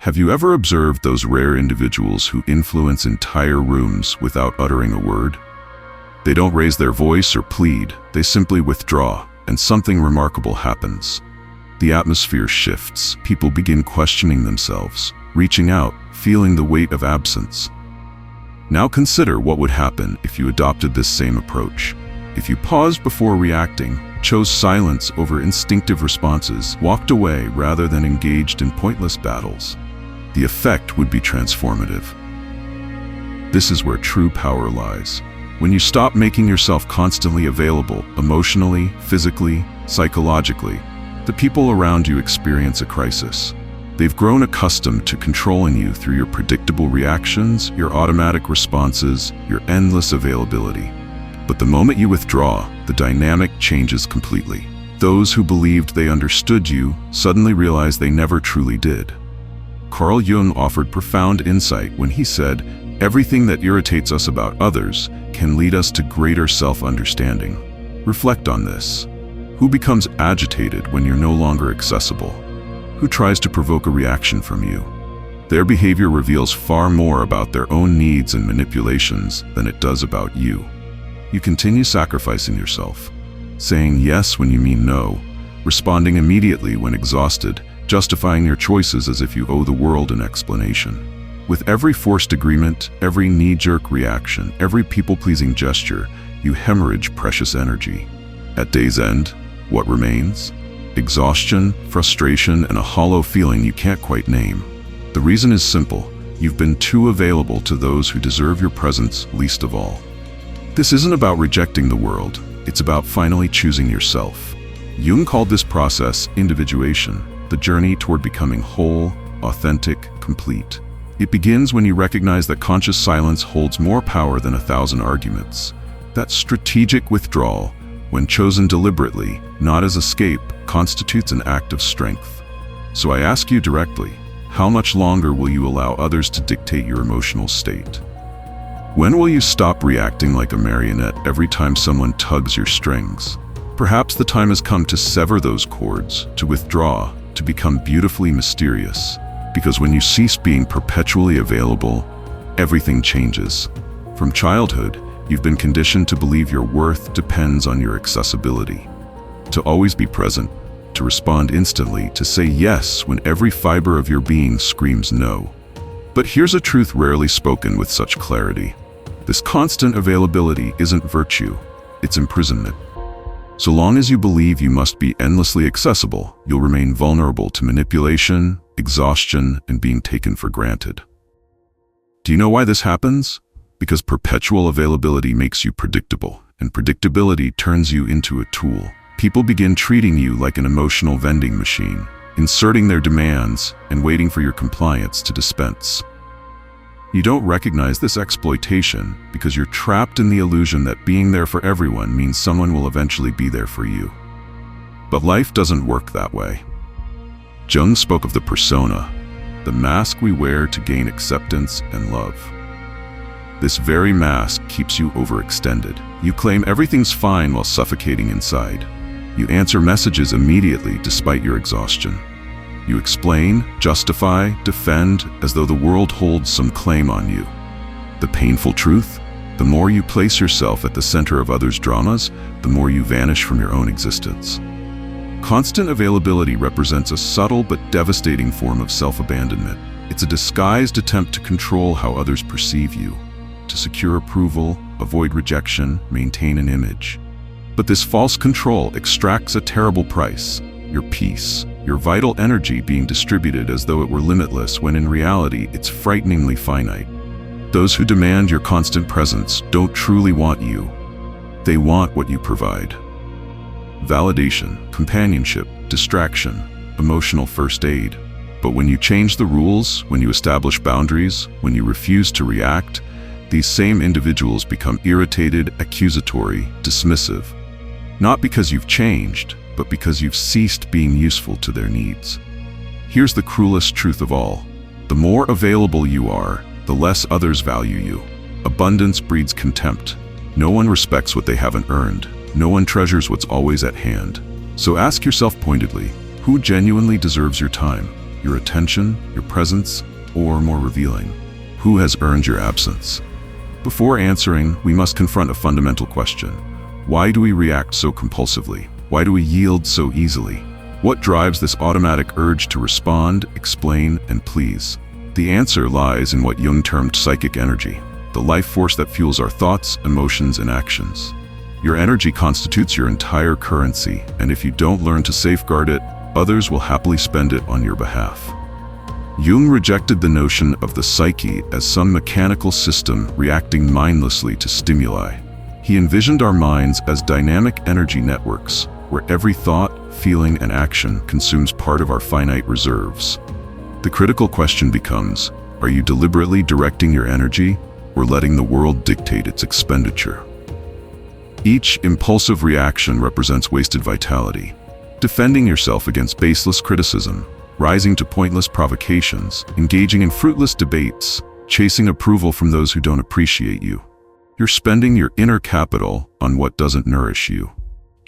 Have you ever observed those rare individuals who influence entire rooms without uttering a word? They don't raise their voice or plead, they simply withdraw, and something remarkable happens. The atmosphere shifts, people begin questioning themselves, reaching out, feeling the weight of absence. Now consider what would happen if you adopted this same approach. If you paused before reacting, chose silence over instinctive responses, walked away rather than engaged in pointless battles, the effect would be transformative. This is where true power lies. When you stop making yourself constantly available, emotionally, physically, psychologically, the people around you experience a crisis. They've grown accustomed to controlling you through your predictable reactions, your automatic responses, your endless availability. But the moment you withdraw, the dynamic changes completely. Those who believed they understood you suddenly realize they never truly did. Carl Jung offered profound insight when he said, "Everything that irritates us about others can lead us to greater self-understanding." Reflect on this. Who becomes agitated when you're no longer accessible? Who tries to provoke a reaction from you? Their behavior reveals far more about their own needs and manipulations than it does about you. You continue sacrificing yourself, saying yes when you mean no, responding immediately when exhausted, justifying your choices as if you owe the world an explanation. With every forced agreement, every knee-jerk reaction, every people-pleasing gesture, you hemorrhage precious energy. At day's end, what remains? Exhaustion, frustration, and a hollow feeling you can't quite name. The reason is simple. You've been too available to those who deserve your presence least of all. This isn't about rejecting the world. It's about finally choosing yourself. Jung called this process individuation, the journey toward becoming whole, authentic, complete. It begins when you recognize that conscious silence holds more power than 1,000 arguments. That strategic withdrawal, when chosen deliberately, not as escape, constitutes an act of strength. So I ask you directly, how much longer will you allow others to dictate your emotional state? When will you stop reacting like a marionette every time someone tugs your strings? Perhaps the time has come to sever those cords, to withdraw, to become beautifully mysterious. Because when you cease being perpetually available, everything changes. From childhood, you've been conditioned to believe your worth depends on your accessibility. To always be present, to respond instantly, to say yes when every fiber of your being screams no. But here's a truth rarely spoken with such clarity. This constant availability isn't virtue, it's imprisonment. So long as you believe you must be endlessly accessible, you'll remain vulnerable to manipulation, exhaustion, and being taken for granted. Do you know why this happens? Because perpetual availability makes you predictable, and predictability turns you into a tool. People begin treating you like an emotional vending machine, inserting their demands and waiting for your compliance to dispense. You don't recognize this exploitation because you're trapped in the illusion that being there for everyone means someone will eventually be there for you. But life doesn't work that way. Jung spoke of the persona, the mask we wear to gain acceptance and love. This very mask keeps you overextended. You claim everything's fine while suffocating inside. You answer messages immediately despite your exhaustion. You explain, justify, defend as though the world holds some claim on you. The painful truth? The more you place yourself at the center of others' dramas, the more you vanish from your own existence. Constant availability represents a subtle but devastating form of self-abandonment. It's a disguised attempt to control how others perceive you, to secure approval, avoid rejection, maintain an image. But this false control extracts a terrible price: your peace, your vital energy being distributed as though it were limitless when in reality it's frighteningly finite. Those who demand your constant presence don't truly want you. They want what you provide. Validation, companionship, distraction, emotional first aid. But when you change the rules, when you establish boundaries, when you refuse to react, these same individuals become irritated, accusatory, dismissive. Not because you've changed, but because you've ceased being useful to their needs. Here's the cruelest truth of all. The more available you are, the less others value you. Abundance breeds contempt. No one respects what they haven't earned. No one treasures what's always at hand. So ask yourself pointedly, who genuinely deserves your time? your attention, your presence, or more revealing, who has earned your absence? Before answering, we must confront a fundamental question. Why do we react so compulsively? Why do we yield so easily? What drives this automatic urge to respond, explain, and please? The answer lies in what Jung termed psychic energy, the life force that fuels our thoughts, emotions, and actions. Your energy constitutes your entire currency, and if you don't learn to safeguard it, others will happily spend it on your behalf. Jung rejected the notion of the psyche as some mechanical system reacting mindlessly to stimuli. He envisioned our minds as dynamic energy networks, where every thought, feeling, and action consumes part of our finite reserves. The critical question becomes, are you deliberately directing your energy, or letting the world dictate its expenditure? Each impulsive reaction represents wasted vitality. Defending yourself against baseless criticism, rising to pointless provocations, engaging in fruitless debates, chasing approval from those who don't appreciate you. You're spending your inner capital on what doesn't nourish you.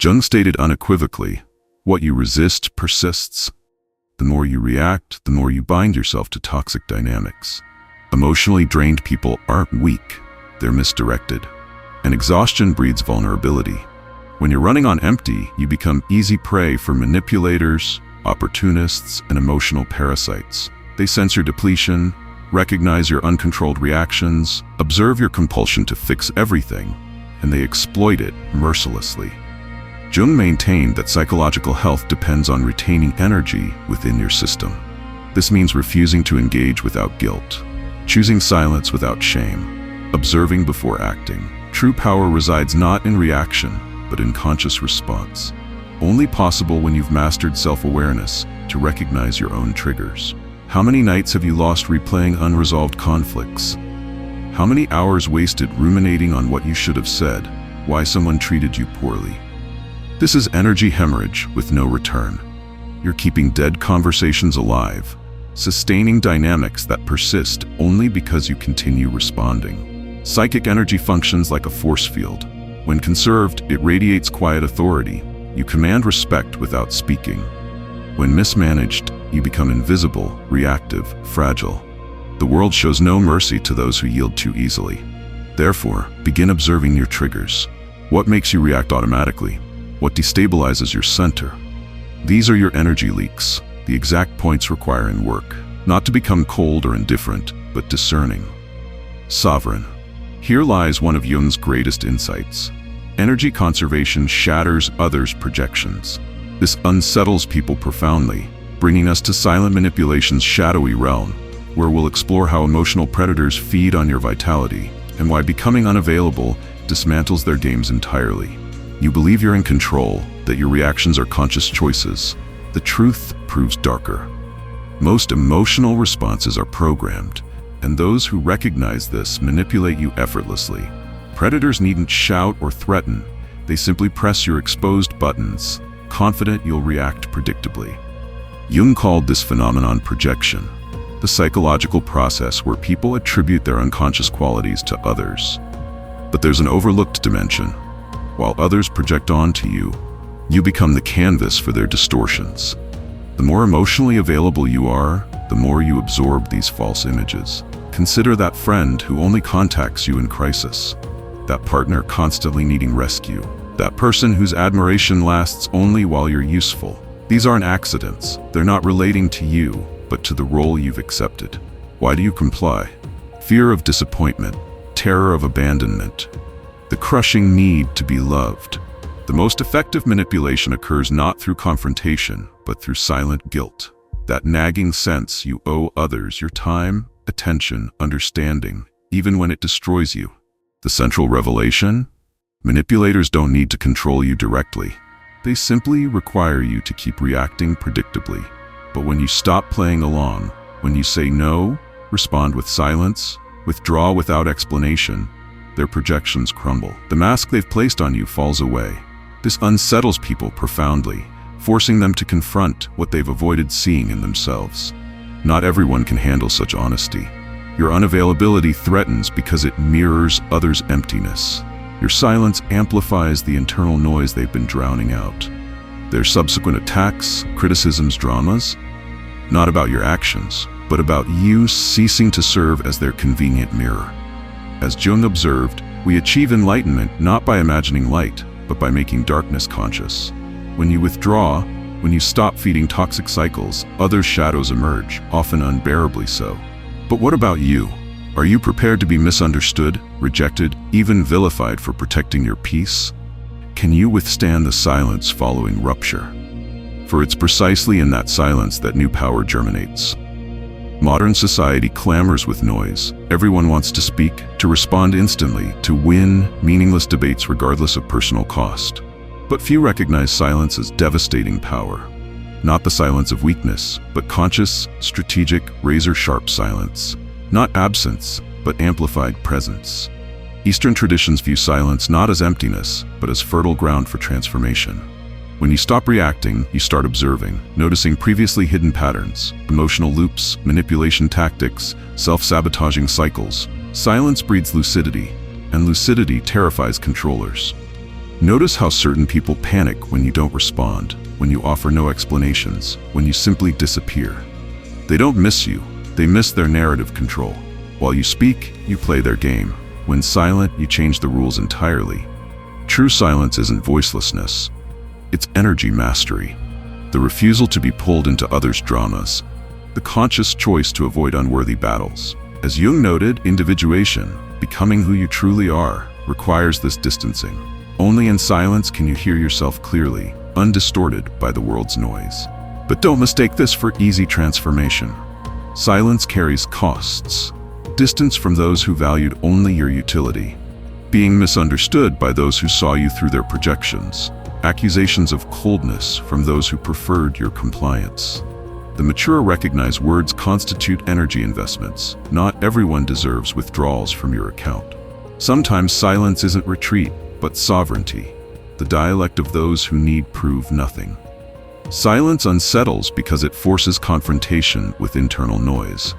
Jung stated unequivocally, what you resist persists. The more you react, the more you bind yourself to toxic dynamics. Emotionally drained people aren't weak, they're misdirected. And exhaustion breeds vulnerability. When you're running on empty, you become easy prey for manipulators, opportunists, and emotional parasites. They sense your depletion, recognize your uncontrolled reactions, observe your compulsion to fix everything, and they exploit it mercilessly. Jung maintained that psychological health depends on retaining energy within your system. This means refusing to engage without guilt, choosing silence without shame, observing before acting. True power resides not in reaction, but in conscious response. Only possible when you've mastered self-awareness to recognize your own triggers. How many nights have you lost replaying unresolved conflicts? How many hours wasted ruminating on what you should have said, why someone treated you poorly? This is energy hemorrhage with no return. You're keeping dead conversations alive, sustaining dynamics that persist only because you continue responding. Psychic energy functions like a force field. When conserved, it radiates quiet authority. You command respect without speaking. When mismanaged, you become invisible, reactive, fragile. The world shows no mercy to those who yield too easily. Therefore, begin observing your triggers. What makes you react automatically? What destabilizes your center? These are your energy leaks, the exact points requiring work, not to become cold or indifferent, but discerning. Sovereign. Here lies one of Jung's greatest insights. Energy conservation shatters others' projections. This unsettles people profoundly, bringing us to silent manipulation's shadowy realm, where we'll explore how emotional predators feed on your vitality, and why becoming unavailable dismantles their games entirely. You believe you're in control, that your reactions are conscious choices. The truth proves darker. Most emotional responses are programmed, and those who recognize this manipulate you effortlessly. Predators needn't shout or threaten. They simply press your exposed buttons, confident you'll react predictably. Jung called this phenomenon projection, the psychological process where people attribute their unconscious qualities to others. But there's an overlooked dimension. While others project onto you, you become the canvas for their distortions. The more emotionally available you are, the more you absorb these false images. Consider that friend who only contacts you in crisis. That partner constantly needing rescue. That person whose admiration lasts only while you're useful. These aren't accidents. They're not relating to you, but to the role you've accepted. Why do you comply? Fear of disappointment, terror of abandonment, the crushing need to be loved. The most effective manipulation occurs not through confrontation, but through silent guilt. That nagging sense you owe others your time, attention, understanding, even when it destroys you. The central revelation? Manipulators don't need to control you directly. They simply require you to keep reacting predictably. But when you stop playing along, when you say no, respond with silence, withdraw without explanation, their projections crumble. The mask they've placed on you falls away. This unsettles people profoundly, forcing them to confront what they've avoided seeing in themselves. Not everyone can handle such honesty. Your unavailability threatens because it mirrors others' emptiness. Your silence amplifies the internal noise they've been drowning out. Their subsequent attacks, criticisms, dramas, not about your actions, but about you ceasing to serve as their convenient mirror. As Jung observed, we achieve enlightenment not by imagining light, but by making darkness conscious. When you withdraw, when you stop feeding toxic cycles, other shadows emerge, often unbearably so. But what about you? Are you prepared to be misunderstood, rejected, even vilified for protecting your peace? Can you withstand the silence following rupture? For it's precisely in that silence that new power germinates. Modern society clamors with noise. Everyone wants to speak, to respond instantly, to win meaningless debates regardless of personal cost. But few recognize silence as devastating power. Not the silence of weakness, but conscious, strategic, razor-sharp silence. Not absence, but amplified presence. Eastern traditions view silence not as emptiness, but as fertile ground for transformation. When you stop reacting, you start observing, noticing previously hidden patterns, emotional loops, manipulation tactics, self-sabotaging cycles. Silence breeds lucidity, and lucidity terrifies controllers. Notice how certain people panic when you don't respond, when you offer no explanations, when you simply disappear. They don't miss you, they miss their narrative control. While you speak, you play their game. When silent, you change the rules entirely. True silence isn't voicelessness. It's energy mastery. The refusal to be pulled into others' dramas. The conscious choice to avoid unworthy battles. As Jung noted, individuation, becoming who you truly are, requires this distancing. Only in silence can you hear yourself clearly, undistorted by the world's noise. But don't mistake this for easy transformation. Silence carries costs. Distance from those who valued only your utility. Being misunderstood by those who saw you through their projections. Accusations of coldness from those who preferred your compliance. The mature recognize words constitute energy investments. Not everyone deserves withdrawals from your account. Sometimes silence isn't retreat, but sovereignty. The dialect of those who need prove nothing. Silence unsettles because it forces confrontation with internal noise.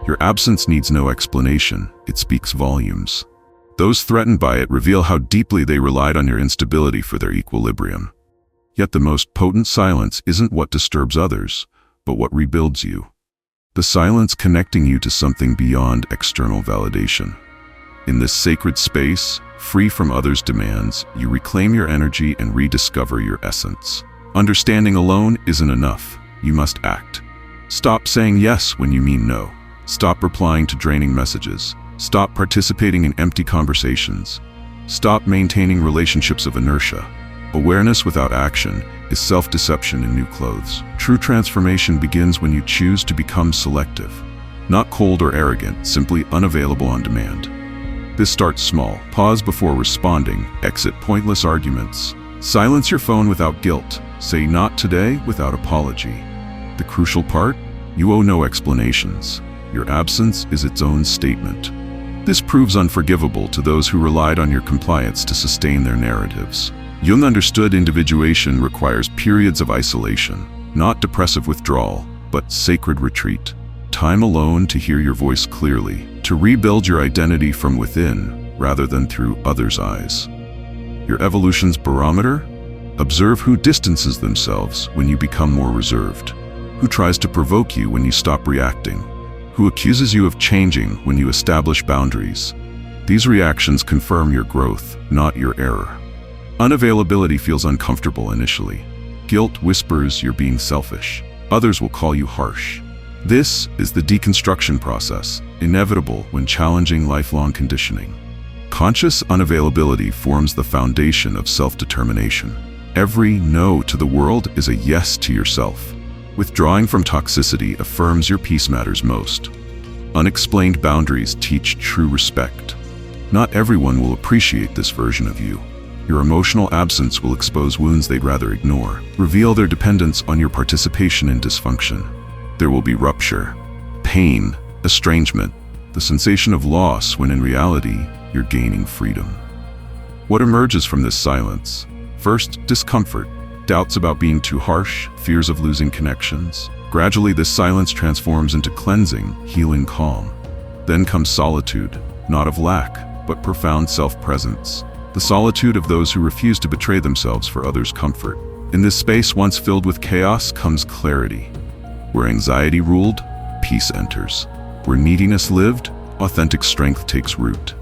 Your absence needs no explanation, it speaks volumes. Those threatened by it reveal how deeply they relied on your instability for their equilibrium. Yet the most potent silence isn't what disturbs others, but what rebuilds you. The silence connecting you to something beyond external validation. In this sacred space, free from others' demands, you reclaim your energy and rediscover your essence. Understanding alone isn't enough. You must act. Stop saying yes when you mean no. Stop replying to draining messages. Stop participating in empty conversations. Stop maintaining relationships of inertia. Awareness without action is self-deception in new clothes. True transformation begins when you choose to become selective. Not cold or arrogant, simply unavailable on demand. This starts small. Pause before responding. Exit pointless arguments. Silence your phone without guilt. Say not today without apology. The crucial part? You owe no explanations. Your absence is its own statement. This proves unforgivable to those who relied on your compliance to sustain their narratives. Jung understood individuation requires periods of isolation, not depressive withdrawal, but sacred retreat. Time alone to hear your voice clearly, to rebuild your identity from within rather than through others' eyes. Your evolution's barometer? Observe who distances themselves when you become more reserved, who tries to provoke you when you stop reacting, who accuses you of changing when you establish boundaries. These reactions confirm your growth, not your error. Unavailability feels uncomfortable initially. Guilt whispers you're being selfish. Others will call you harsh. This is the deconstruction process, inevitable when challenging lifelong conditioning. Conscious unavailability forms the foundation of self-determination. Every no to the world is a yes to yourself. Withdrawing from toxicity affirms your peace matters most. Unexplained boundaries teach true respect. Not everyone will appreciate this version of you. Your emotional absence will expose wounds they'd rather ignore, reveal their dependence on your participation in dysfunction. There will be rupture, pain, estrangement, the sensation of loss when in reality, you're gaining freedom. What emerges from this silence? First, discomfort, doubts about being too harsh, fears of losing connections. Gradually, this silence transforms into cleansing, healing calm. Then comes solitude, not of lack, but profound self-presence. The solitude of those who refuse to betray themselves for others' comfort. In this space once filled with chaos comes clarity. Where anxiety ruled, peace enters. Where neediness lived, authentic strength takes root.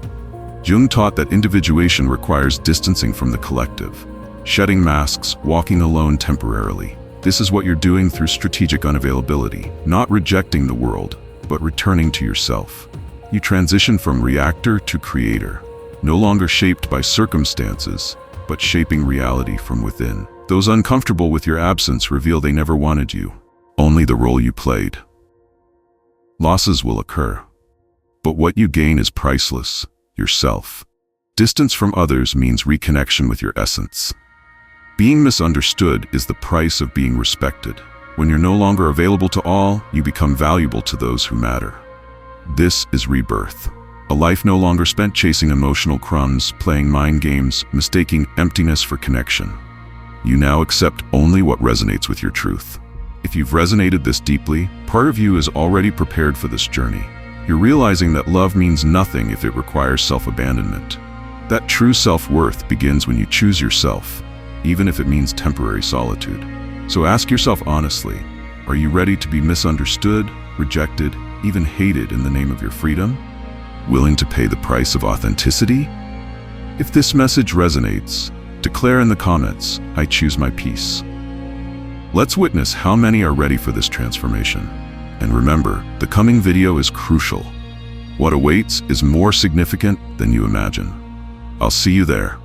Jung taught that individuation requires distancing from the collective, shedding masks, walking alone temporarily. This is what you're doing through strategic unavailability, not rejecting the world, but returning to yourself. You transition from reactor to creator, no longer shaped by circumstances, but shaping reality from within. Those uncomfortable with your absence reveal they never wanted you, only the role you played. Losses will occur, but what you gain is priceless, yourself. Distance from others means reconnection with your essence. Being misunderstood is the price of being respected. When you're no longer available to all, you become valuable to those who matter. This is rebirth. A life no longer spent chasing emotional crumbs, playing mind games, mistaking emptiness for connection. You now accept only what resonates with your truth. If you've resonated this deeply, part of you is already prepared for this journey. You're realizing that love means nothing if it requires self-abandonment. That true self-worth begins when you choose yourself, even if it means temporary solitude. So ask yourself honestly, are you ready to be misunderstood, rejected, even hated in the name of your freedom? Willing to pay the price of authenticity? If this message resonates, declare in the comments, I choose my peace. Let's witness how many are ready for this transformation. And remember, the coming video is crucial. What awaits is more significant than you imagine. I'll see you there.